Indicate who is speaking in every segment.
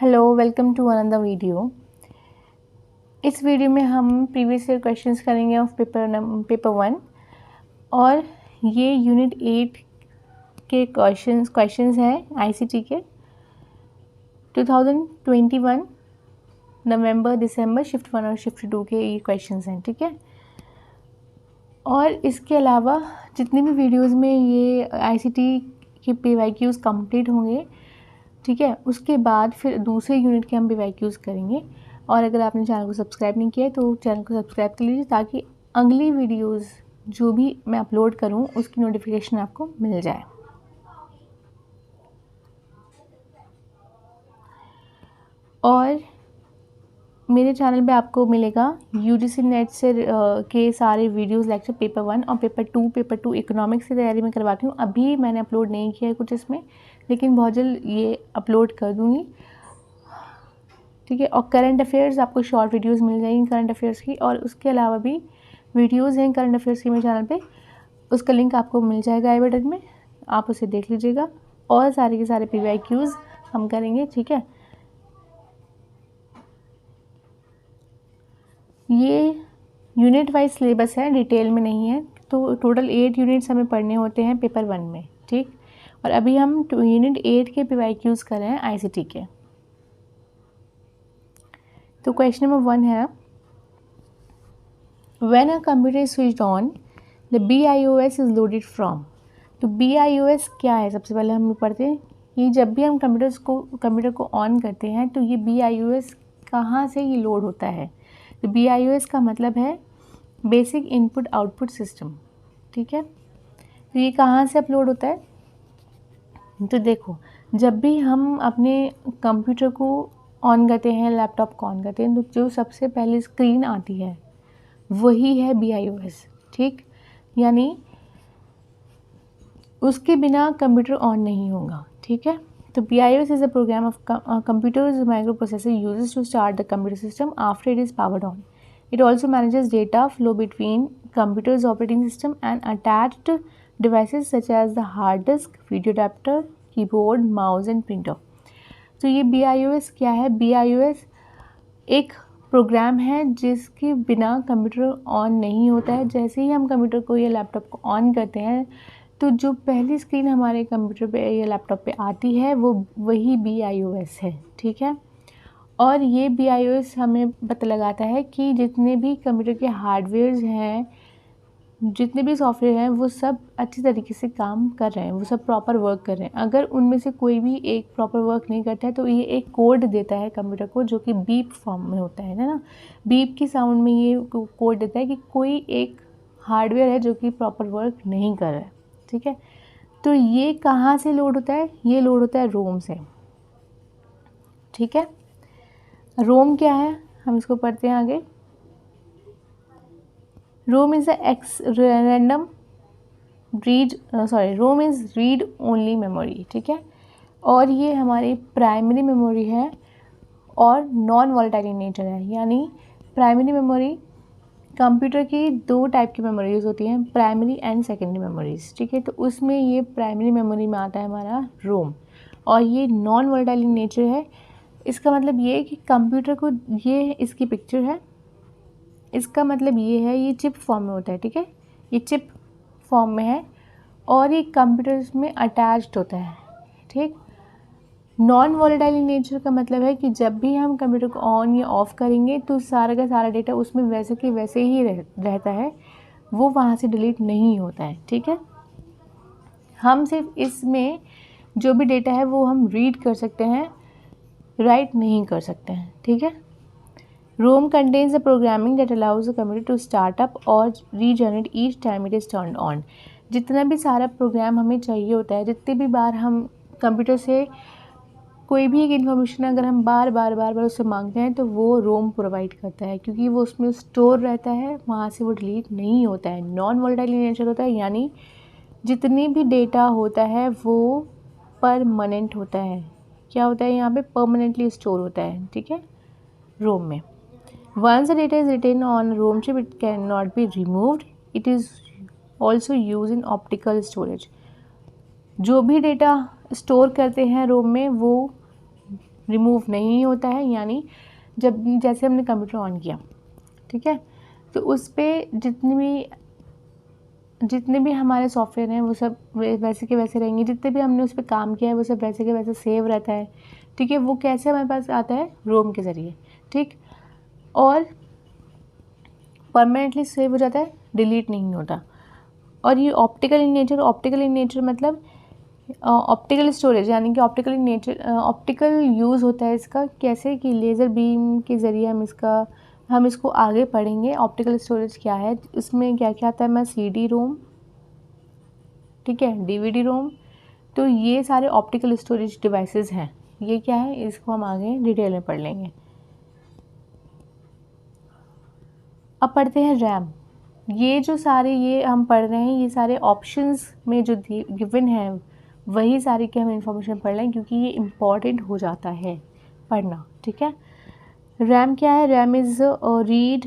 Speaker 1: Hello, welcome to another video. इस video में हम प्रीवियस ईयर क्वेश्चंस करेंगे ऑफ पेपर 1 और ये यूनिट 8 के क्वेश्चंस हैं आईसीटी के 2021 नवंबर दिसंबर शिफ्ट 1 और शिफ्ट 2 के ये क्वेश्चंस हैं, ठीक है। और इसके अलावा जितनी भी वीडियोस में ये आईसीटी के पीवाईक्यूज कंप्लीट होंगे, ठीक है, उसके बाद फिर दूसरे यूनिट के हम पीवाईक्यूज करेंगे। और अगर आपने चैनल को सब्सक्राइब नहीं किया है तो चैनल को सब्सक्राइब कर लीजिए ताकि अगली वीडियोस जो भी मैं अपलोड करूं उसकी नोटिफिकेशन आपको मिल जाए। और मेरे चैनल पे आपको मिलेगा यूजीसी नेट से के सारे वीडियोस लेक्चर पेपर 1 और पेपर 2 इकोनॉमिक्स की तैयारी में करवाती हूँ। अभी मैंने अपलोड नहीं किया है कुछ इसमें, लेकिन बहुत जल्द ये अपलोड कर दूँगी, ठीक है। और करंट अफेयर्स आपको शॉर्ट वीडियोस मिल जाएंगी करंट अफेयर्स की, और उसके अलावा भी वीडियोस हैं करंट अफेयर्स की मेरे चैनल पे, उसका लिंक आपको मिल जाएगा आई बटन में, आप उसे देख लीजिएगा। और सारे के सारे पीवाईक्यूज हम करेंगे, ठीक है। ये यूनिट वाइज सिलेबस है, डिटेल में नहीं है। तो टोटल 8 यूनिट्स हमें पढ़ने होते हैं पेपर 1 में, ठीक। और अभी हम यूनिट 8 के पीवाईक्यूज कर रहे हैं आईसीटी के। तो क्वेश्चन नंबर 1 है, when a computer is switched on the BIOS is loaded from. तो BIOS क्या है, सबसे पहले हम पढ़ते हैं कि जब भी हम कंप्यूटर को ऑन करते हैं तो ये BIOS कहाँ से ये लोड होता है। तो BIOS का मतलब है बेसिक इनपुट आउटपुट सिस्टम, ठीक है। तो ये कहाँ से अपलोड होता है, तो देखो, जब भी हम अपने कंप्यूटर को ऑन करते हैं, लैपटॉप को ऑन करते हैं, तो जो सबसे पहले स्क्रीन आती है वही है BIOS, ठीक। यानी उसके बिना कंप्यूटर ऑन नहीं होगा, ठीक है। तो BIOS is a program of computers microprocessor uses to start the computer system after it is powered on. It also manages data flow between computers, operating system and attached devices such as the hard disk, video adapter, keyboard, mouse and printer. तो ये BIOS क्या है, BIOS एक programme है जिसके बिना computer on नहीं होता है। जैसे ही हम कंप्यूटर को या लैपटॉप को ऑन करते हैं तो जो पहली स्क्रीन हमारे कंप्यूटर पे या लैपटॉप पे आती है वो वही BIOS है, ठीक है। और ये BIOS हमें पता लगाता है कि जितने भी कंप्यूटर के हार्डवेयर्स हैं, जितने भी सॉफ्टवेयर हैं, वो सब अच्छी तरीके से काम कर रहे हैं, वो सब प्रॉपर वर्क कर रहे हैं। अगर उनमें से कोई भी एक प्रॉपर वर्क नहीं करता है तो ये एक कोड देता है कंप्यूटर को, जो कि बीप फॉर्म में होता है ना। बीप की साउंड में ये कोड देता है कि कोई एक हार्डवेयर है जो कि प्रॉपर वर्क नहीं कर रहा है, ठीक है। तो ये कहाँ से लोड होता है, ये लोड होता है रोम से, ठीक है। रोम क्या है, हम इसको पढ़ते हैं आगे। ROM is ROM is read only memory, ठीक है। और ये हमारी प्राइमरी मेमोरी है और नॉन वॉलेटाइल इन नेचर है। यानी प्राइमरी मेमोरी, कंप्यूटर की 2 टाइप की मेमोरीज होती हैं, प्राइमरी एंड सेकेंडरी मेमोरीज, ठीक है। तो उसमें ये प्राइमरी मेमोरी में आता है हमारा रोम, और ये नॉन वॉलेटाइल इन नेचर है। इसका मतलब ये है कि कंप्यूटर को, ये इसकी पिक्चर है, इसका मतलब ये है, ये चिप फॉर्म में होता है, ठीक है। ये चिप फॉर्म में है और ये कंप्यूटर्स में अटैच्ड होता है, ठीक। नॉन वॉलेटाइल इन नेचर का मतलब है कि जब भी हम कंप्यूटर को ऑन या ऑफ करेंगे तो सारा का सारा डेटा उसमें वैसे के वैसे ही रहता है, वो वहाँ से डिलीट नहीं होता है, ठीक है। हम सिर्फ इसमें जो भी डेटा है वो हम रीड कर सकते हैं, राइट नहीं कर सकते हैं, ठीक है। ROM contains the programming that allows the computer to start up और regenerate each time it is turned on. जितना भी सारा प्रोग्राम हमें चाहिए होता है, जितनी भी बार हम कंप्यूटर से कोई भी एक इन्फॉर्मेशन अगर हम बार बार उससे मांगते हैं तो वो रोम प्रोवाइड करता है, क्योंकि वो उसमें स्टोर रहता है, वहाँ से वो डिलीट नहीं होता है, नॉन वॉलेटाइल इन नेचर होता है। यानी जितनी भी डेटा होता है वो परमानेंट होता है। क्या होता है यहाँ पे, परमानेंटली स्टोर होता है, ठीक है, रोम में। Once the data is written on ROM chip, it cannot be removed. It is also used in optical storage. जो भी डेटा स्टोर करते हैं रोम में वो रिमूव नहीं होता है, यानी जब जैसे हमने कंप्यूटर ऑन किया, ठीक है, तो उस पर जितने भी हमारे सॉफ्टवेयर हैं वो सब वैसे के वैसे रहेंगे, जितने भी हमने उस पर काम किया है वो सब वैसे के वैसे सेव रहता है, ठीक है। वो कैसे हमारे पास आता है, रोम के ज़रिए, ठीक, और परमानेंटली सेव हो जाता है, डिलीट नहीं होता। और ये ऑप्टिकल इन नेचर मतलब ऑप्टिकल स्टोरेज, यानी कि ऑप्टिकल यूज़ होता है इसका, कैसे कि लेज़र बीम के ज़रिए हम इसको आगे पढ़ेंगे। ऑप्टिकल स्टोरेज क्या है, इसमें क्या क्या आता है, मैं CD रोम, ठीक है, DVD रोम, तो ये सारे ऑप्टिकल स्टोरेज डिवाइसेस हैं। ये क्या है, इसको हम आगे डिटेल में पढ़ लेंगे। अब पढ़ते हैं रैम। ये जो सारे ये हम पढ़ रहे हैं, ये सारे ऑप्शंस में जो गिवन है वही सारी की हम इन्फॉर्मेशन पढ़ लें, क्योंकि ये इम्पॉर्टेंट हो जाता है पढ़ना, ठीक है। रैम क्या है, RAM is read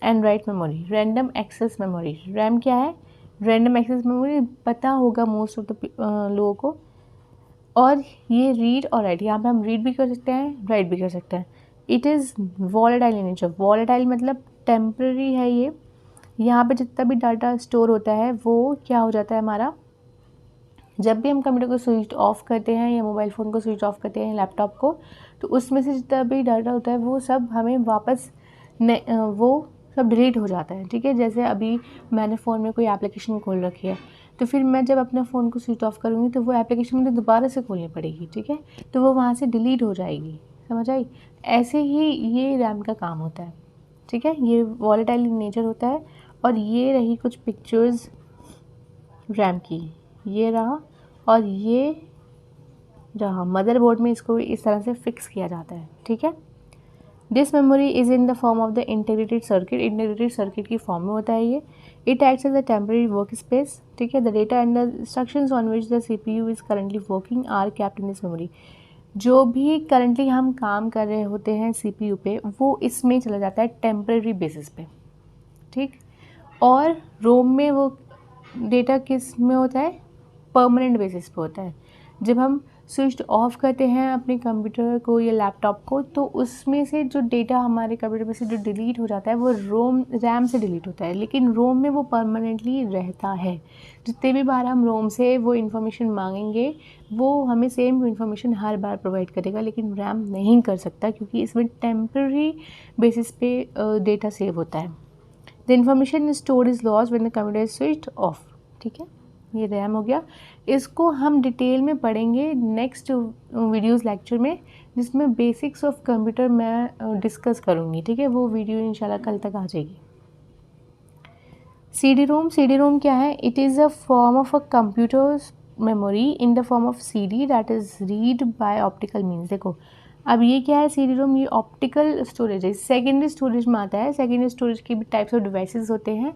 Speaker 1: and write memory, random access memory. RAM क्या है, रैंडम एक्सेस मेमोरी, पता होगा मोस्ट ऑफ द लोगों को। और ये रीड और राइट, यहाँ पे हम रीड भी कर सकते हैं, राइट भी कर सकते हैं। It is volatile in nature, volatile मतलब टेम्पररी है ये। यहाँ पे जितना भी डाटा स्टोर होता है वो क्या हो जाता है हमारा, जब भी हम कंप्यूटर को स्विच ऑफ करते हैं या मोबाइल फ़ोन को स्विच ऑफ करते हैं, लैपटॉप को, तो उसमें से जितना भी डाटा होता है वो सब हमें वापस वो सब डिलीट हो जाता है, ठीक है। जैसे अभी मैंने फ़ोन में कोई एप्लीकेशन खोल रखी है, तो फिर मैं जब अपने फ़ोन को स्विच ऑफ करूँगी तो वो एप्लीकेशन मुझे दोबारा से खोलनी पड़ेगी, ठीक है, तो वो वहाँ से डिलीट हो जाएगी, समझ आई। ऐसे ही ये रैम का काम होता है, ठीक है। ये वॉलेटाइल इन नेचर होता है। और ये रही कुछ पिक्चर्स रैम की, ये रहा, और ये रहा मदरबोर्ड में, इसको इस तरह से फिक्स किया जाता है, ठीक है। This memory is in the form of the integrated circuit की फॉर्म में होता है ये। It acts as a temporary work space, ठीक है। The data and the instructions on which the CPU is currently working are kept in this memory. जो भी करंटली हम काम कर रहे होते हैं CPU पे, वो इसमें चला जाता है टेम्पररी बेसिस पे, ठीक। और रोम में वो डेटा किस में होता है, परमानेंट बेसिस पे होता है। जब हम स्विच ऑफ करते हैं अपने कंप्यूटर को या लैपटॉप को, तो उसमें से जो डेटा हमारे कंप्यूटर में से जो डिलीट हो जाता है वो रैम से डिलीट होता है, लेकिन रोम में वो परमानेंटली रहता है। जितने भी बार हम रोम से वो इन्फॉर्मेशन मांगेंगे वो हमें सेम इन्फॉर्मेशन हर बार प्रोवाइड करेगा, लेकिन रैम नहीं कर सकता, क्योंकि इसमें टेम्पररी बेसिस पे डेटा सेव होता है। The information stored is lost when the computer is switched off, ठीक है। ये रैम हो गया। इसको हम डिटेल में पढ़ेंगे नेक्स्ट वीडियोस लेक्चर में, जिसमें बेसिक्स ऑफ कंप्यूटर मैं डिस्कस करूँगी, ठीक है। वो वीडियो इंशाल्लाह कल तक आ जाएगी। CD रोम क्या है, it is a form of a computers memory in the form of CD that is read by optical means. देखो अब ये क्या है, CD रोम, ये ऑप्टिकल स्टोरेज है, सेकेंडरी स्टोरेज में आता है। सेकेंडरी स्टोरेज के भी टाइप्स ऑफ डिवाइसेस होते हैं,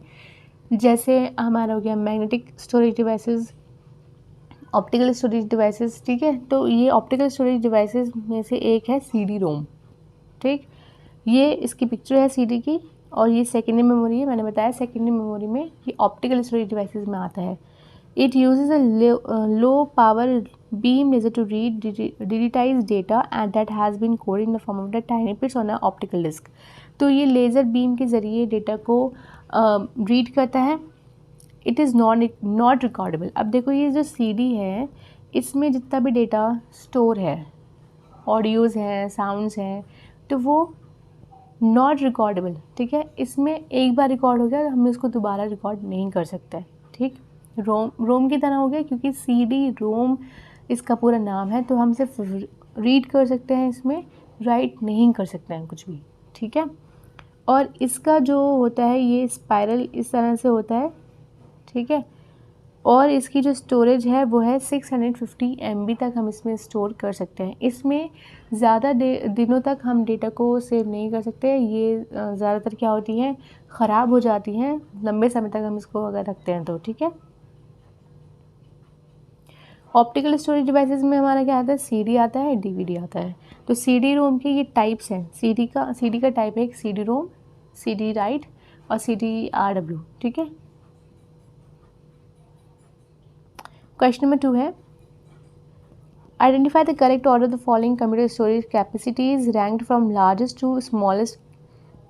Speaker 1: जैसे हमारा हो गया magnetic storage devices, optical storage devices, ठीक है। तो ये ऑप्टिकल स्टोरेज डिवाइसेस में से एक है CD रोम, ठीक। ये इसकी पिक्चर है CD की, और ये सेकेंडरी मेमोरी है। मैंने बताया सेकेंडरी मेमोरी में ये ऑप्टिकल स्टोरेज डिवाइसेस में आता है। It uses a low power beam laser to read digitized data and that has been coded in the form of the tiny bits on a optical disk। तो ये laser beam के ज़रिए data को read करता है। It is not recordable. अब देखो ये जो CD है, इसमें जितना भी डेटा स्टोर है, ऑडियोज़ हैं, साउंड्स हैं, तो वो नॉट रिकॉर्डेबल, ठीक है। इसमें एक बार रिकॉर्ड हो गया, हम इसको दोबारा रिकॉर्ड नहीं कर सकते, ठीक। रोम की तरह हो गया, क्योंकि CD रोम इसका पूरा नाम है, तो हम सिर्फ रीड कर सकते हैं, इसमें राइट नहीं कर सकते हैं कुछ भी, ठीक है। और इसका जो होता है ये स्पाइरल इस तरह से होता है, ठीक है। और इसकी जो स्टोरेज है वो है 650 MB तक हम इसमें स्टोर कर सकते हैं। इसमें ज़्यादा दिनों तक हम डेटा को सेव नहीं कर सकते। ये ज़्यादातर क्या होती हैं, ख़राब हो जाती हैं लंबे समय तक हम इसको अगर रखते हैं तो, ठीक है। ऑप्टिकल स्टोरेज डिवाइसेस में हमारा क्या आता है, CD आता है, DVD आता है। तो CD रोम के ये टाइप्स हैं। CD का टाइप है एक CD रोम, CD राइट और CD RW, ठीक है। क्वेश्चन नंबर 2 है, identify the correct order the following computer storage capacities ranked from largest to smallest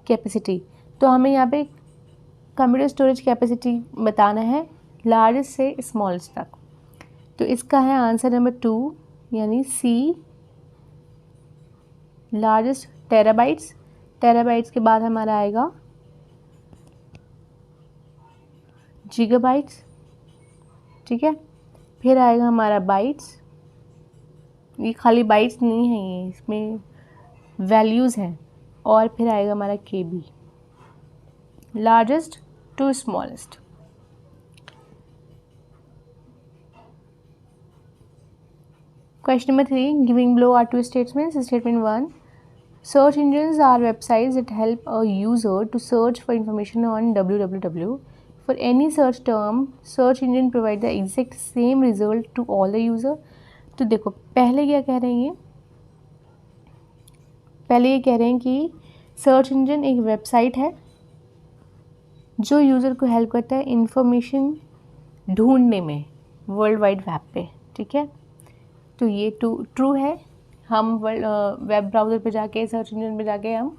Speaker 1: capacity. तो हमें यहाँ पे कंप्यूटर स्टोरेज कैपेसिटी बताना है लार्जेस्ट से स्मॉलेस्ट तक। तो इसका है आंसर नंबर 2 यानी सी, लार्जेस्ट टेराबाइट्स। टेराबाइट्स के बाद हमारा आएगा गीगाबाइट्स, ठीक है। फिर आएगा हमारा बाइट्स, ये खाली बाइट्स नहीं है, ये इसमें वैल्यूज़ हैं। और फिर आएगा हमारा KB, largest to smallest. Question number 3, giving below are two statements. Statement 1, search engines are websites that help a user to search for information on www. For any search term, search engine provide the exact same result to all the user. तो देखो पहले क्या कह रहे हैं, पहले ये कह रहे हैं कि सर्च इंजन एक वेबसाइट है जो यूज़र को हेल्प करता है इंफॉर्मेशन ढूंढने में वर्ल्ड वाइड वेब पे, ठीक है। तो ये ट्रू है। हम वेब ब्राउज़र पे जाके सर्च इंजन पे जाके हम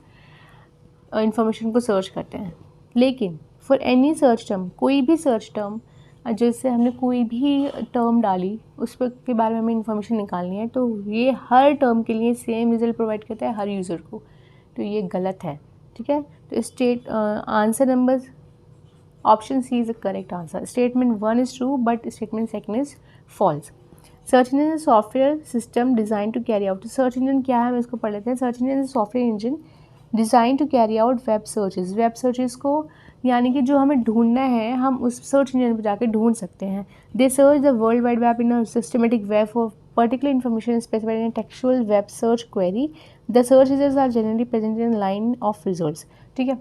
Speaker 1: इंफॉर्मेशन को सर्च करते हैं। लेकिन फॉर एनी सर्च टर्म, कोई भी सर्च टर्म जैसे हमने कोई भी टर्म डाली उस पर के बारे में हमें इंफॉर्मेशन निकालनी है, तो ये हर टर्म के लिए सेम रिजल्ट प्रोवाइड करता है हर यूज़र को। तो ये गलत है, ठीक है। तो answer number option C is the correct answer. Statement 1 is true but statement 2 is false. Search engine is software system design to carry out. Search engine क्या है हम इसको पढ़ लेते हैं। Search engine is software engine design to carry out web searches. Web searches को यानी कि जो हमें ढूंढना है हम उस सर्च इंजन पर जाकर ढूंढ सकते हैं। They search the world wide web in a systematic way for particular information specified in textual web search query. The search results are generally present in line of results, ठीक है।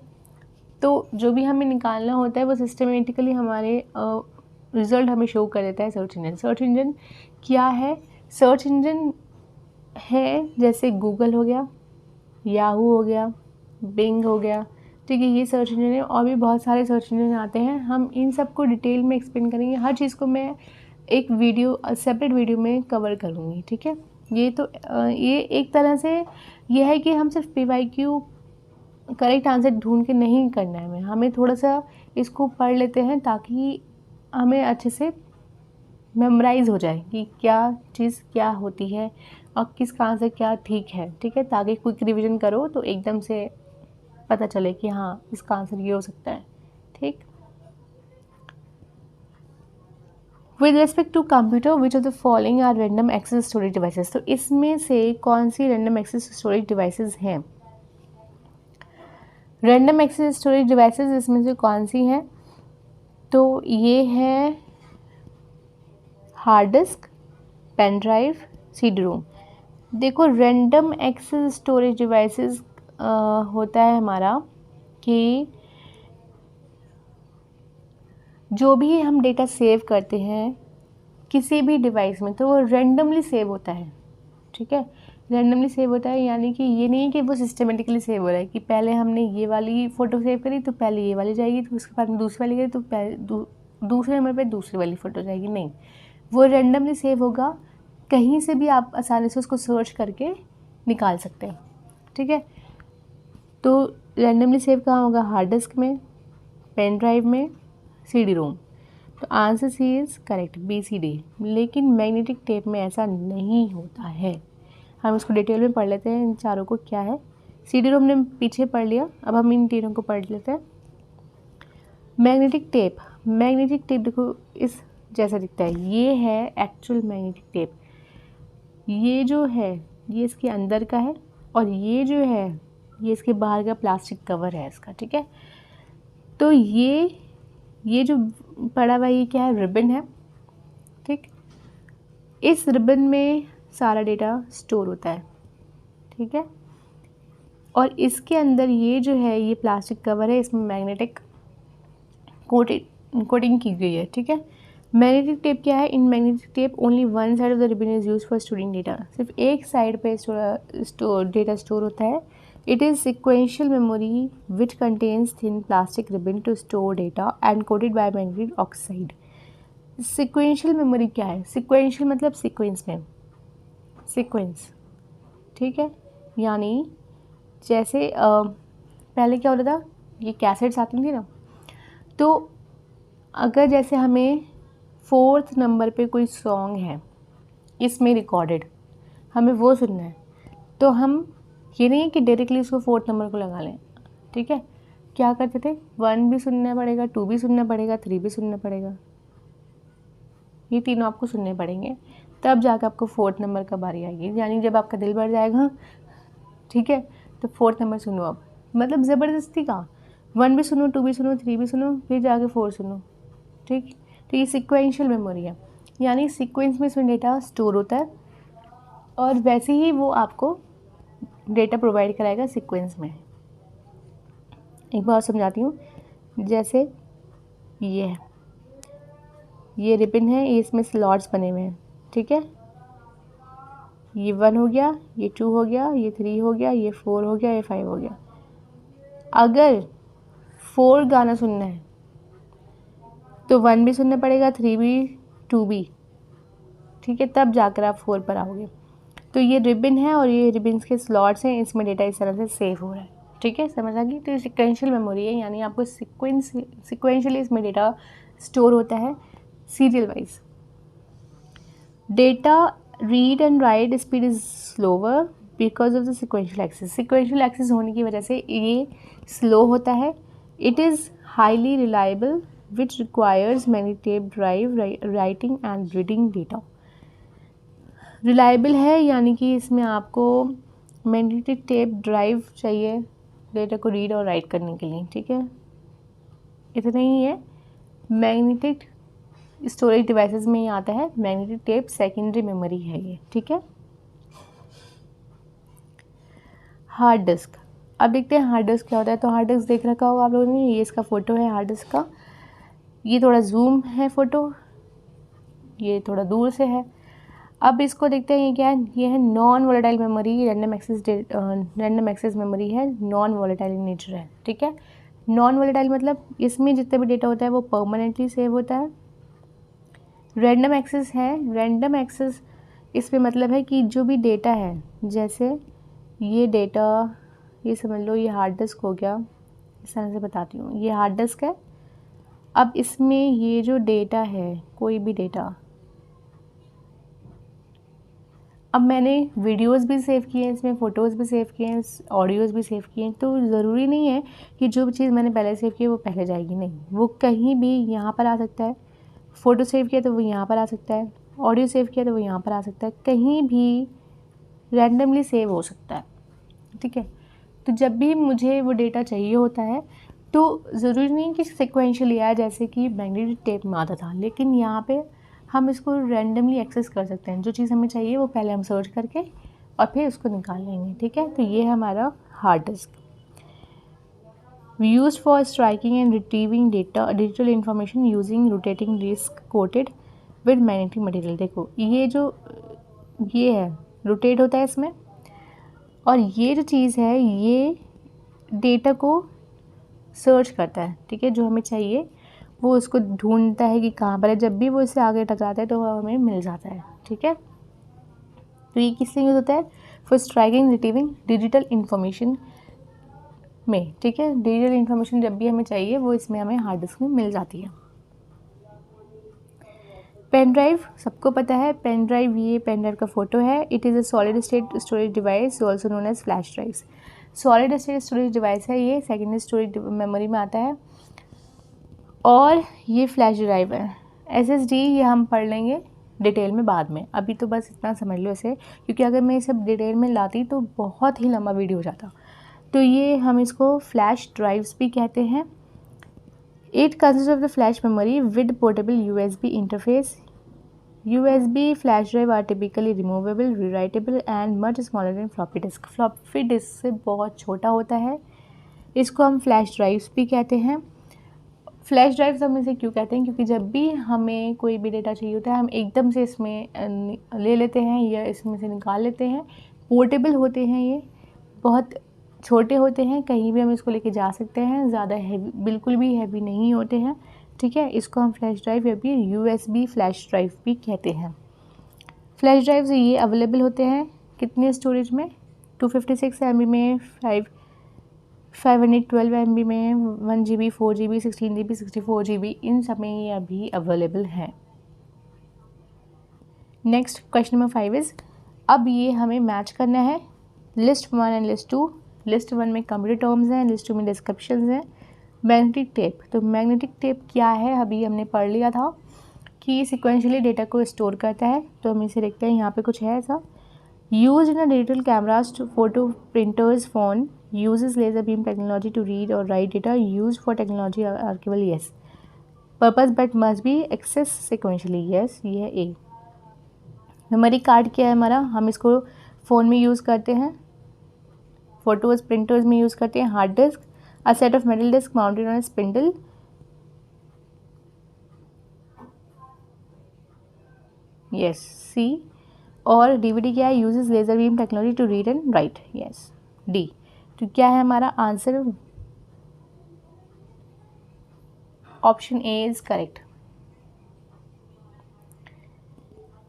Speaker 1: तो जो भी हमें निकालना होता है वो सिस्टमेटिकली हमारे रिज़ल्ट हमें शो कर देता है सर्च इंजन। सर्च इंजन क्या है? सर्च इंजन है जैसे गूगल हो गया, याहू हो गया, बिंग हो गया, ठीक है। ये सर्च इंजन है और भी बहुत सारे सर्च इंजन आते हैं। हम इन सब को डिटेल में एक्सप्लेन करेंगे, हर चीज़ को मैं एक वीडियो सेपरेट वीडियो में कवर करूँगी, ठीक है। ये एक तरह से ये है कि हम सिर्फ PYQ करेक्ट आंसर ढूंढ के नहीं करना है हमें थोड़ा सा इसको पढ़ लेते हैं ताकि हमें अच्छे से मेमोराइज़ हो जाए कि क्या चीज़ क्या होती है और किसका आंसर क्या ठीक है, ठीक है। ताकि क्विक रिवीजन करो तो एकदम से पता चले कि हाँ इसका आंसर ये हो सकता है, ठीक। With respect to computer which of the following are random access storage devices. तो इसमें से कौन सी रैंडम एक्सेस स्टोरेज डिवाइसेस हैं? रैंडम एक्सेस स्टोरेज डिवाइसेस इसमें से कौन सी हैं? तो ये है hard disk, pen drive, CD ROM. देखो रैंडम एक्सेस स्टोरेज डिवाइसेस होता है हमारा कि जो भी हम डेटा सेव करते हैं किसी भी डिवाइस में तो वो रैंडमली सेव होता है, ठीक है। रैंडमली सेव होता है यानी कि ये नहीं कि वो सिस्टमेटिकली सेव हो रहा है कि पहले हमने ये वाली फ़ोटो सेव करी तो पहले ये वाली जाएगी, तो उसके बाद में दूसरी वाली करी तो दूसरे नंबर पे दूसरी वाली फ़ोटो जाएगी। नहीं, वो रैंडमली सेव होगा, कहीं से भी आप आसानी से उसको सर्च करके निकाल सकते हैं, ठीक है। तो रैंडमली सेव कहाँ होगा? हार्ड डिस्क में, पेन ड्राइव में, CD रोम। तो answer C is correct, BCD। लेकिन मैग्नेटिक टेप में ऐसा नहीं होता है। हम इसको डिटेल में पढ़ लेते हैं इन चारों को क्या है। CD रोम ने पीछे पढ़ लिया, अब हम इन तीनों को पढ़ लेते हैं। मैग्नेटिक टेप, मैग्नेटिक टेप देखो इस जैसा दिखता है, ये है एक्चुअल मैग्नेटिक टेप। ये जो है ये इसके अंदर का है और ये जो है ये इसके बाहर का प्लास्टिक कवर है इसका, ठीक है। तो ये जो पड़ा हुआ ये क्या है? रिबन है, ठीक। इस रिबन में सारा डेटा स्टोर होता है, ठीक है। और इसके अंदर ये जो है ये प्लास्टिक कवर है, इसमें मैग्नेटिक कोटिंग की गई है, ठीक है। मैग्नेटिक टेप क्या है? In magnetic tape only one side of the ribbon is use for storing data. सिर्फ एक साइड पे डेटा स्टोर होता है। It is sequential memory which contains thin plastic ribbon to store data and coated by magnetic oxide. Sequential memory क्या है? Sequential मतलब sequence में, sequence, ठीक है। यानी जैसे पहले क्या होता था, ये कैसेट्स आती थी ना, तो अगर जैसे हमें 4th नंबर पे कोई सॉन्ग है इसमें रिकॉर्डेड, हमें वो सुनना है, तो हम ये नहीं है कि डायरेक्टली उसको 4th नंबर को लगा लें, ठीक है। क्या करते थे, 1 भी सुनना पड़ेगा, 2 भी सुनना पड़ेगा, 3 भी सुनना पड़ेगा, ये तीनों आपको सुनने पड़ेंगे, तब जाकर आपको 4th नंबर का बारी आएगी। यानी जब आपका दिल भर जाएगा, ठीक है, तो 4th नंबर सुनो आप, मतलब ज़बरदस्ती का 1 भी सुनो, 2 भी सुनो, 3 भी सुनो, फिर जाके 4 सुनो, ठीक। तो ये सिक्वेंशियल मेमोरी है, यानी सीक्वेंस में इसमें डेटा स्टोर होता है और वैसे ही वो आपको डेटा प्रोवाइड कराएगा सीक्वेंस में। एक बार समझाती हूँ, जैसे ये रिबन है, इसमें स्लॉट्स बने हुए हैं, ठीक है। ये 1 हो गया, ये 2 हो गया, ये 3 हो गया, ये 4 हो गया, ये 5 हो गया। अगर 4 गाना सुनना है तो 1 भी सुनना पड़ेगा, 3 भी, 2 भी, ठीक है, तब जाकर आप 4 पर आओगे। तो ये रिबन है और ये रिबन्स के स्लॉट्स हैं, इसमें डेटा इस तरह से सेव हो रहा है, ठीक है, समझ आ गई। तो ये सिक्वेंशियल मेमोरी है, यानी आपको सिक्वेंशियली इसमें डेटा स्टोर होता है serial wise. Data read and write speed is slower because of the sequential access. Sequential access होने की वजह से ये स्लो होता है। It is highly reliable which requires many tape drive writing and reading data. Reliable है यानी कि इसमें आपको मैग्नेटिक टेप ड्राइव चाहिए डेटा को रीड और राइट करने के लिए, ठीक है। इतना ही है, मैग्नेटिक स्टोरेज डिवाइसेस में ही आता है, मैग्नेटिक टेप सेकेंडरी मेमोरी है ये, ठीक है। हार्ड डिस्क, अब देखते हैं हार्ड डिस्क क्या होता है। तो हार्ड डिस्क देख रखा होगा आप लोगों ने, ये इसका फ़ोटो है हार्ड डिस्क का, ये थोड़ा जूम है फ़ोटो, ये थोड़ा दूर से है। अब इसको देखते हैं, ये क्या है, ये है non volatile memory, random access memory है, नॉन वोलेटाइल इन नेचर है, ठीक है। नॉन वोलेटाइल मतलब इसमें जितना भी डेटा होता है वो परमानेंटली सेव होता है। रैंडम एक्सेस है, रैंडम एक्सेस इसमें मतलब है कि जो भी डेटा है, जैसे ये डेटा, ये समझ लो ये हार्ड डिस्क हो गया, इस तरह से बताती हूँ, ये हार्ड डिस्क है। अब इसमें ये जो डेटा है, कोई भी डेटा, अब मैंने वीडियोस भी सेव किए हैं इसमें, फ़ोटोज़ भी सेव किए हैं, ऑडियोज़ भी सेव किए हैं, तो ज़रूरी नहीं है कि जो भी चीज़ मैंने पहले सेव की है वो पहले जाएगी, नहीं, वो कहीं भी यहाँ पर आ सकता है। फ़ोटो सेव किया तो वो यहाँ पर आ सकता है, ऑडियो सेव किया तो वो यहाँ पर आ सकता है, कहीं भी रैंडमली सेव हो सकता है, ठीक है। तो जब भी मुझे वो डेटा चाहिए होता है तो ज़रूरी नहीं कि सिक्वेंशियली आए जैसे कि मैग्नेटिक टेप में आता था, लेकिन यहाँ पे हम इसको रैंडमली एक्सेस कर सकते हैं। जो चीज़ हमें चाहिए वो पहले हम सर्च करके और फिर उसको निकाल लेंगे, ठीक है। तो ये है हमारा hard disk. Used for striking and retrieving data digital information using rotating disk coated with magnetic material. देखो ये जो ये है रोटेट होता है इसमें, और ये जो चीज़ है ये डेटा को सर्च करता है, ठीक है, जो हमें चाहिए वो उसको ढूंढता है कि कहाँ पर है, जब भी वो इससे आगे टकराता है तो वो हमें मिल जाता है, ठीक है। तो ये किस लिए यूज़ होता है, for striking retrieving digital information में, ठीक है। डिजिटल इन्फॉर्मेशन जब भी हमें चाहिए वो इसमें हमें हार्ड डिस्क में मिल जाती है। पेन ड्राइव सबको पता है, पेन ड्राइव, ये पेन ड्राइव का फ़ोटो है। It is a solid state storage device also known as flash drives. Solid state storage device है, ये सेकेंडरी स्टोरेज मेमोरी में आता है, और ये फ्लैश ड्राइव है। SSD ये हम पढ़ लेंगे डिटेल में बाद में, अभी तो बस इतना समझ लो इसे, क्योंकि अगर मैं ये सब डिटेल में लाती तो बहुत ही लंबा वीडियो हो जाता। तो ये हम इसको फ्लैश ड्राइव्स भी कहते हैं। It consist of the flash memory with portable USB interface. USB flash drive are typically removable, rewritable and much smaller than floppy disk. Floppy disk से बहुत छोटा होता है, इसको हम फ्लैश ड्राइव्स भी कहते हैं। फ्लैश ड्राइव्स हम इसे क्यों कहते हैं, क्योंकि जब भी हमें कोई भी डेटा चाहिए होता है हम एकदम से इसमें ले लेते हैं या इसमें से निकाल लेते हैं। पोर्टेबल होते हैं, ये बहुत छोटे होते हैं, कहीं भी हम इसको लेके जा सकते हैं, ज़्यादा हैवी, बिल्कुल भी हैवी नहीं होते हैं, ठीक है। इसको हम फ्लैश ड्राइव या भी USB फ्लैश ड्राइव भी कहते हैं। फ्लैश ड्राइव्स ये अवेलेबल होते हैं कितने स्टोरेज में, 256 MB में, 512 MB में, 1 GB, 4 GB, 16 GB, 64 GB, इन सब में ये अभी अवेलेबल है। नेक्स्ट क्वेश्चन नंबर 5 इज़, अब ये हमें मैच करना है लिस्ट 1 एंड लिस्ट 2। लिस्ट 1 में कंप्यूटर टर्म्स हैं, लिस्ट 2 में डिस्क्रिप्शंस हैं। मैग्नेटिक टेप, तो मैग्नेटिक टेप क्या है, अभी हमने पढ़ लिया था कि सिक्वेंशियली डेटा को स्टोर करता है। तो हम इसे देखते हैं, यहाँ पे कुछ है ऐसा, use in a digital cameras to photo printers phone uses laser beam technology to read or write data used for technology archival, yes, purpose but must be accessed sequentially, yes, ये है A। मेमोरी कार्ड क्या है हमारा, हम इसको phone में use करते हैं, फोटोज़ प्रिंटर्स में यूज़ करते हैं। Hard disk, a set of metal disk mounted on spindle, yes C. और डीवीडी क्या है, uses laser beam technology to read and write, yes D. तो क्या है हमारा answer, option A is correct.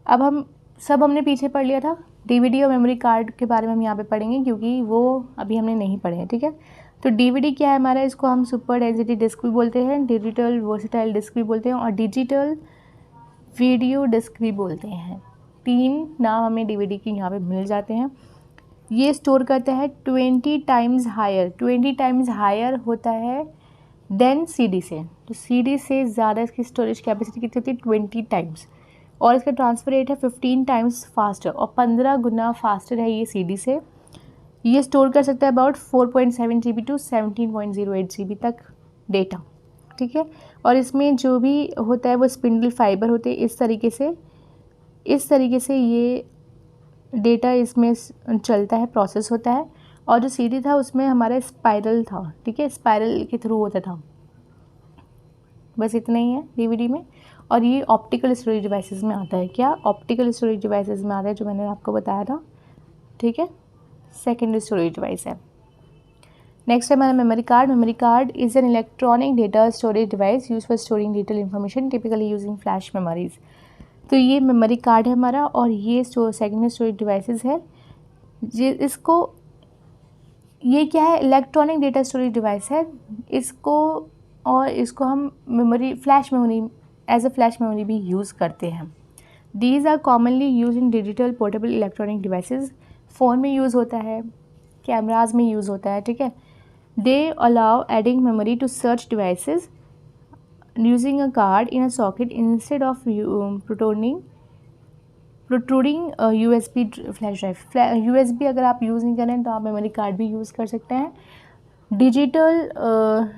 Speaker 1: अब हमने पीछे पढ़ लिया था, डीवीडी और मेमोरी कार्ड के बारे में हम यहाँ पे पढ़ेंगे क्योंकि वो अभी हमने नहीं पढ़े हैं, ठीक है। तो डीवीडी क्या है हमारा, इसको हम सुपर डेंसिटी डिस्क भी बोलते हैं, डिजिटल वर्सेटाइल डिस्क भी बोलते हैं और डिजिटल वीडियो डिस्क भी बोलते हैं। 3 नाम हमें डीवीडी के यहाँ पे मिल जाते हैं। ये स्टोर करता है 20 टाइम्स हायर, 20 टाइम्स हायर होता है देन सीडी से। तो सीडी से ज़्यादा इसकी स्टोरेज कैपेसिटी कितनी होती है, 20 टाइम्स। और इसका ट्रांसफ़र रेट है 15 टाइम्स फास्टर, और 15 गुना फास्टर है ये सीडी से। ये स्टोर कर सकता है अबाउट 4.7 GB टू 17.08 GB तक डेटा, ठीक है। और इसमें जो भी होता है वो स्पिंडल फाइबर होते हैं, इस तरीके से ये डेटा इसमें चलता है, प्रोसेस होता है। और जो सीडी था उसमें हमारा स्पाइरल था, ठीक है, स्पाइरल के थ्रू होता था। बस इतना ही है डीवीडी में। और ये ऑप्टिकल स्टोरेज डिवाइसेस में आता है, क्या ऑप्टिकल स्टोरेज डिवाइसेस में आता है, जो मैंने आपको बताया था, ठीक है, सेकेंडरी स्टोरेज डिवाइस है। नेक्स्ट है हमारा memory card. Memory card is an electronic data storage device use for storing digital information typically using flash memories. तो ये मेमोरी कार्ड है हमारा और ये सेकेंडरी स्टोरेज डिवाइसेस है। ये क्या है, इलेक्ट्रॉनिक डेटा स्टोरेज डिवाइस है। इसको हम flash memory as a flash memory भी यूज़ करते हैं। These are commonly use in digital portable electronic devices. Phone में यूज़ होता है, कैमराज में यूज़ होता है, ठीक है। They allow adding memory to search devices using a card in a socket instead of protruding USB flash drive. USB अगर आप यूज़ नहीं करें तो आप मेमोरी कार्ड भी यूज़ कर सकते हैं डिजिटल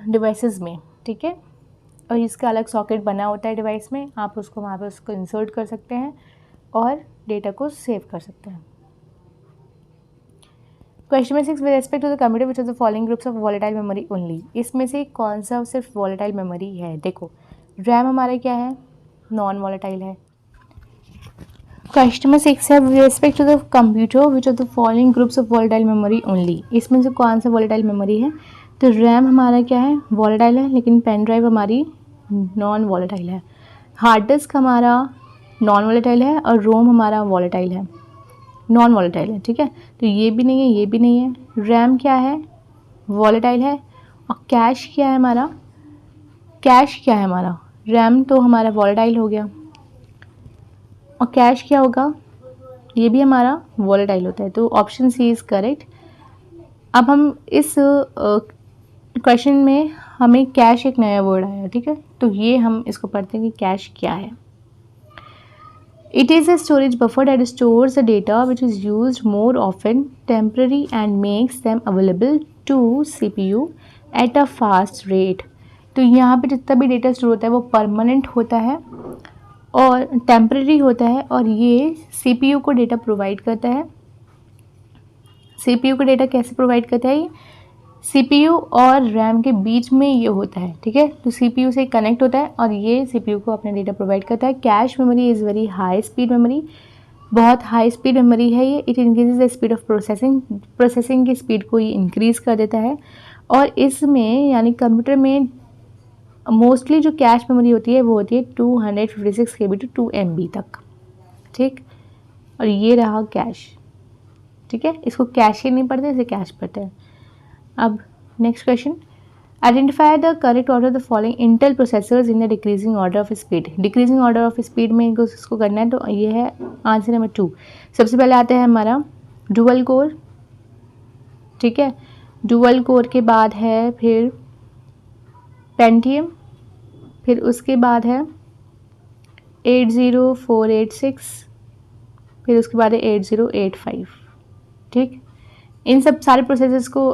Speaker 1: डिवाइसेस में, ठीक है। और इसका अलग सॉकेट बना होता है डिवाइस में, आप उसको वहाँ पे उसको इंसर्ट कर सकते हैं और डेटा को सेव कर सकते हैं। Question number 6, with respect to the computer which of the following groups of volatile memory only. इसमें से कौन सा सिर्फ वॉलेटाइल मेमोरी है, देखो रैम हमारा क्या है, नॉन वॉलेटाइल है। क्वेश्चन नंबर 6 है, with respect to the computer which of the following groups of volatile memory only. इसमें से कौन सा वॉलेटाइल मेमोरी है, तो रैम हमारा क्या है, वॉलेटाइल है, लेकिन पेन ड्राइव हमारी नॉन वॉलेटाइल है। हार्ड डिस्क हमारा नॉन वॉलेटाइल है और रोम हमारा वॉलेटाइल है, नॉन वॉलेटाइल है, ठीक है। तो ये भी नहीं है, ये भी नहीं है। रैम क्या है, वॉलेटाइल है। और कैश क्या है हमारा, रैम तो हमारा वॉलेटाइल हो गया और कैश क्या होगा, ये भी हमारा वॉलेटाइल होता है। तो ऑप्शन सी इज़ करेक्ट। अब हम इस क्वेश्चन में हमें कैश एक नया वर्ड आया, ठीक है, तो ये हम इसको पढ़ते हैं कि कैश क्या है। It is a storage buffer that stores the data which is used more often, temporary, and makes them available to CPU at a fast rate। तो यहाँ पे जितना भी डेटा स्टोर होता है वो परमानेंट होता है और टेम्परेरी होता है और ये CPU को डेटा प्रोवाइड करता है। CPU को डेटा कैसे प्रोवाइड करता है, ये CPU और रैम के बीच में ये होता है, ठीक है। तो CPU से कनेक्ट होता है और ये CPU को अपना डेटा प्रोवाइड करता है। Cache memory is very high speed memory, बहुत हाई स्पीड मेमोरी है ये। It increases the speed of processing की स्पीड को ये इंक्रीज़ कर देता है। और इसमें यानी कंप्यूटर में मोस्टली जो कैश मेमोरी होती है वो होती है 256 KB to 2 MB तक, ठीक। और ये रहा कैश, ठीक है। इसको कैश ही नहीं पढ़ते, इसे कैश पढ़ते हैं। अब next question, identify the correct order the following Intel processors in the decreasing order of speed. Decreasing order of speed में इसको करना है, तो ये है आंसर नंबर 2। सबसे पहले आता है हमारा डुअल कोर, ठीक है। डुअल कोर के बाद है फिर पेंटियम, फिर उसके बाद है 80486, फिर उसके बाद है 8085, ठीक। इन सब सारे प्रोसेसर्स को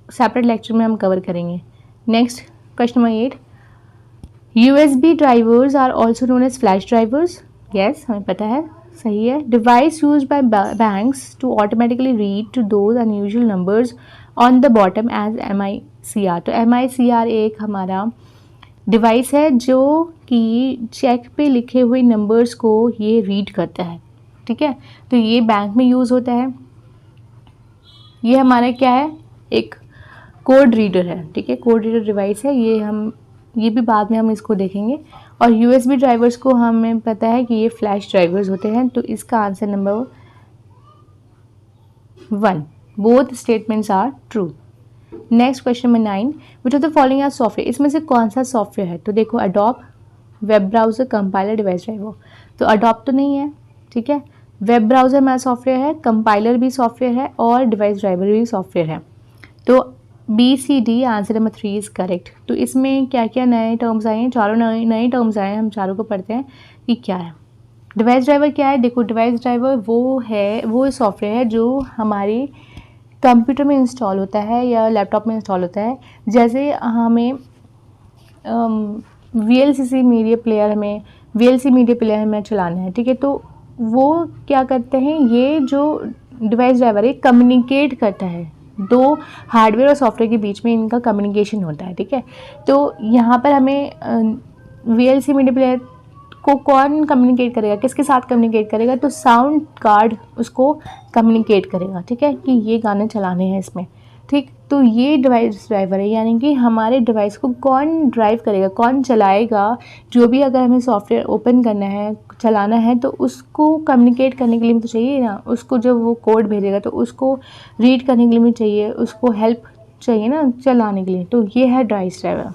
Speaker 1: सेपरेट लेक्चर में हम कवर करेंगे। Next question number 8, USB drivers are also known as flash drivers. Yes, हमें पता है, सही है। Device use by banks to automatically read to those unusual numbers on the bottom as MICR। तो MICR एक हमारा डिवाइस है जो कि चेक पे लिखे हुए नंबर्स को ये रीड करता है, ठीक है। तो ये बैंक में यूज़ होता है। ये हमारा क्या है, एक कोड रीडर है, ठीक है। कोड रीडर डिवाइस है ये भी बाद में हम इसको देखेंगे। और USB ड्राइवर्स को हमें पता है कि ये फ्लैश ड्राइवर्स होते हैं। तो इसका answer number 1, both statements are true. Next question number 9, which of the following are software. इसमें से कौन सा सॉफ्टवेयर है, तो देखो Adobe, web browser, compiler, device driver. तो अडोब तो नहीं है, ठीक है। वेब ब्राउज़र हमारा सॉफ्टवेयर है, कंपाइलर भी सॉफ्टवेयर है और डिवाइस ड्राइवर भी सॉफ्टवेयर है। तो BCD answer number 3 is correct. तो इसमें क्या क्या नए टर्म्स आए हैं, चारों नए टर्म्स आए हैं, हम चारों को पढ़ते हैं कि क्या है। डिवाइस ड्राइवर क्या है, देखो डिवाइस ड्राइवर वो सॉफ्टवेयर है जो हमारे कंप्यूटर में इंस्टॉल होता है या लैपटॉप में इंस्टॉल होता है। जैसे हमें VLC मीडिया प्लेयर हमें चलाना है, ठीक है। तो वो क्या करते हैं, ये जो डिवाइस ड्राइवर है कम्युनिकेट करता है, दो हार्डवेयर और सॉफ्टवेयर के बीच में इनका कम्युनिकेशन होता है, ठीक है। तो यहाँ पर हमें VLC मीडिया प्लेयर को कौन कम्युनिकेट करेगा, किसके साथ कम्युनिकेट करेगा, तो साउंड कार्ड उसको कम्युनिकेट करेगा, ठीक है, कि ये गाने चलाने हैं इसमें, ठीक। तो ये डिवाइस ड्राइवर है, यानी कि हमारे डिवाइस को कौन ड्राइव करेगा, कौन चलाएगा, जो भी अगर हमें सॉफ्टवेयर ओपन करना है, चलाना है, तो उसको कम्युनिकेट करने के लिए भी तो चाहिए ना, उसको जब वो कोड भेजेगा तो उसको रीड करने के लिए भी चाहिए, उसको हेल्प चाहिए ना चलाने के लिए। तो ये है device driver.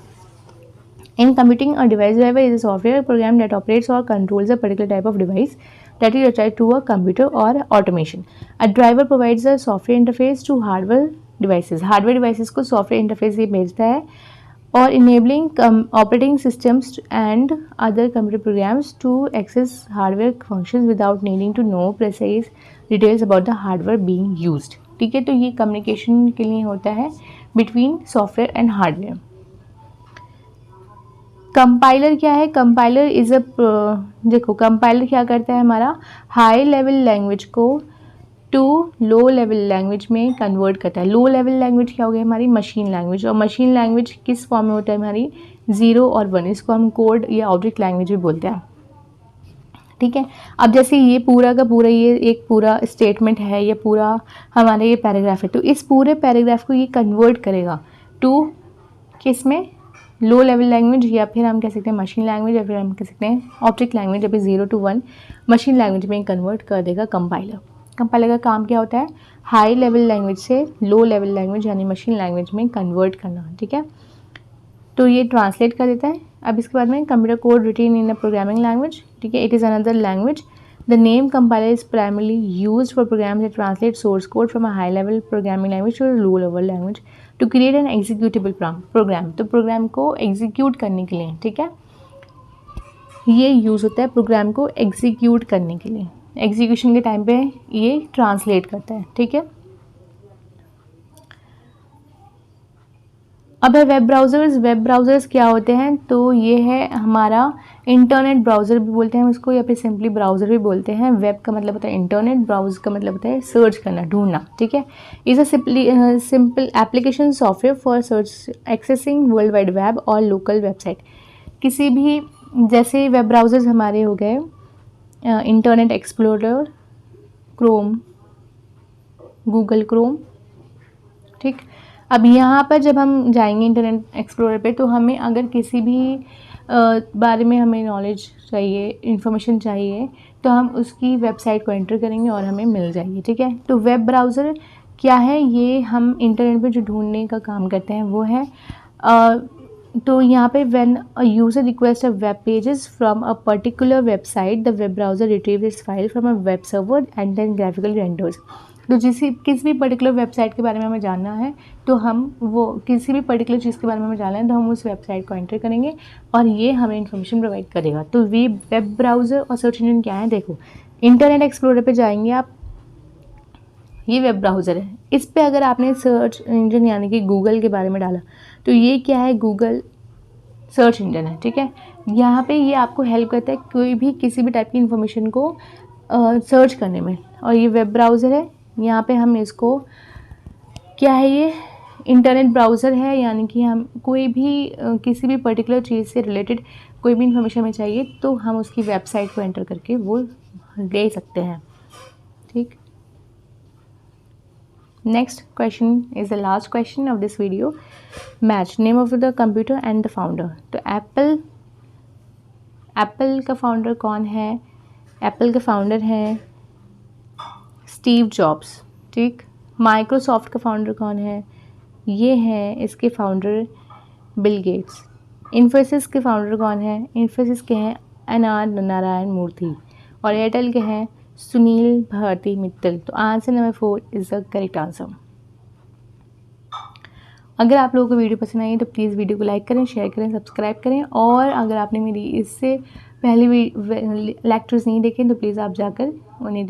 Speaker 1: In computing, a device driver is a software program that operates or controls a particular type of device that is attached to a computer or automation. A driver provides a software interface to hardware devices. Hardware devices को software interface ये भेजता है और enabling operating systems and other computer programs to access hardware functions without needing to know precise details about the hardware being used. ठीक है, तो ये communication के लिए होता है between software and hardware. Compiler क्या है, कंपाइलर इज़ देखो कंपाइलर क्या करता है, हमारा हाई लेवल लैंग्वेज को टू लो लेवल लैंग्वेज में कन्वर्ट करता है। लो लेवल लैंग्वेज क्या हो गई, हमारी मशीन लैंग्वेज। और मशीन लैंग्वेज किस फॉर्म में होता है, हमारी 0 और 1, इसको हम कोड या ऑब्जेक्ट लैंग्वेज भी बोलते हैं, ठीक है। अब जैसे ये पूरा का पूरा ये एक पूरा स्टेटमेंट है, ये पूरा हमारा ये पैराग्राफ है, तो इस पूरे पैराग्राफ को ये कन्वर्ट करेगा टू किस में, लो लेवल लैंग्वेज, या फिर हम कह सकते हैं मशीन लैंग्वेज, या फिर हम कह सकते हैं ऑब्जेक्ट लैंग्वेज। जब 0 to 1 मशीन लैंग्वेज में कन्वर्ट कर देगा कंपाइलर। कंपाइलर का काम क्या होता है, हाई लेवल लैंग्वेज से लो लेवल लैंग्वेज यानी मशीन लैंग्वेज में कन्वर्ट करना, ठीक है। तो ये ट्रांसलेट कर देता है। अब इसके बाद में computer code written in a programming language, ठीक है, it is another language. The name compiler is primarily used for programs that translate source code from a high-level programming language to a low-level language to create an executable program. तो programme को execute करने के लिए, ठीक है, ये use होता है प्रोग्राम को एग्जीक्यूट करने के लिए। एग्जीक्यूशन के टाइम पे ये ट्रांसलेट करता है, ठीक है। अब है वेब ब्राउज़र्स। वेब ब्राउज़र्स क्या होते हैं, तो ये है हमारा इंटरनेट ब्राउज़र भी बोलते हैं उसको, या फिर सिंपली ब्राउज़र भी बोलते हैं। वेब का मतलब होता है इंटरनेट, ब्राउज का मतलब होता है सर्च करना, ढूंढना, ठीक है। Is a simple application software for search accessing world wide web और लोकल वेबसाइट। किसी भी जैसे वेब ब्राउज़र्स हमारे हो गए internet explorer, Chrome, Google Chrome, ठीक। अब यहाँ पर जब हम जाएंगे इंटरनेट एक्सप्लोरर पे, तो हमें अगर किसी भी बारे में हमें नॉलेज चाहिए, इन्फॉर्मेशन चाहिए, तो हम उसकी वेबसाइट को एंटर करेंगे और हमें मिल जाएगी, ठीक है। तो वेब ब्राउज़र क्या है, ये हम इंटरनेट पे जो ढूंढने का काम करते हैं वो है। तो यहाँ पे when a user request a web pages from a particular website, the web browser retrieve this file from a web server and then graphically renders. तो किसी भी पर्टिकुलर वेबसाइट के बारे में हमें जानना है, तो हम वो किसी भी पर्टिकुलर चीज़ के बारे में हमें जानना है, तो हम उस वेबसाइट को एंटर करेंगे और ये हमें इन्फॉर्मेशन प्रोवाइड करेगा। तो वे वेब ब्राउज़र और सर्च इंजन क्या है, देखो इंटरनेट एक्सप्लोरर पे जाएंगे आप, ये वेब ब्राउज़र है। इस पे अगर आपने सर्च इंजन यानी कि गूगल के बारे में डाला, तो ये क्या है, गूगल सर्च इंजन है, ठीक है। यहाँ पे ये आपको हेल्प करता है कोई भी किसी भी टाइप की इन्फॉर्मेशन को सर्च करने में। और ये वेब ब्राउज़र है, यहाँ पे हम इसको क्या है, ये इंटरनेट ब्राउज़र है, यानी कि हम कोई भी किसी भी पर्टिकुलर चीज़ से रिलेटेड कोई भी इन्फॉर्मेशन हमें चाहिए, तो हम उसकी वेबसाइट को एंटर करके वो ले सकते हैं, ठीक। Next question is the last question of this video. Match name of the computer and the founder. तो एप्पल का फाउंडर कौन है? एप्पल का फाउंडर है स्टीव जॉब्स, ठीक। माइक्रोसॉफ्ट का फाउंडर कौन है? ये है इसके फाउंडर बिल गेट्स। इन्फोसिस के फाउंडर कौन है? इन्फोसिस के हैं एन.आर. नारायण मूर्ति। और एयरटेल के हैं सुनील भारती मित्तल। तो answer number 4 is the correct answer. अगर आप लोगों को वीडियो पसंद आई तो प्लीज़ वीडियो को लाइक करें, शेयर करें, सब्सक्राइब करें। और अगर आपने मेरी इससे पहले भी लेक्चर्स नहीं देखे तो प्लीज़ आप जाकर उन्हें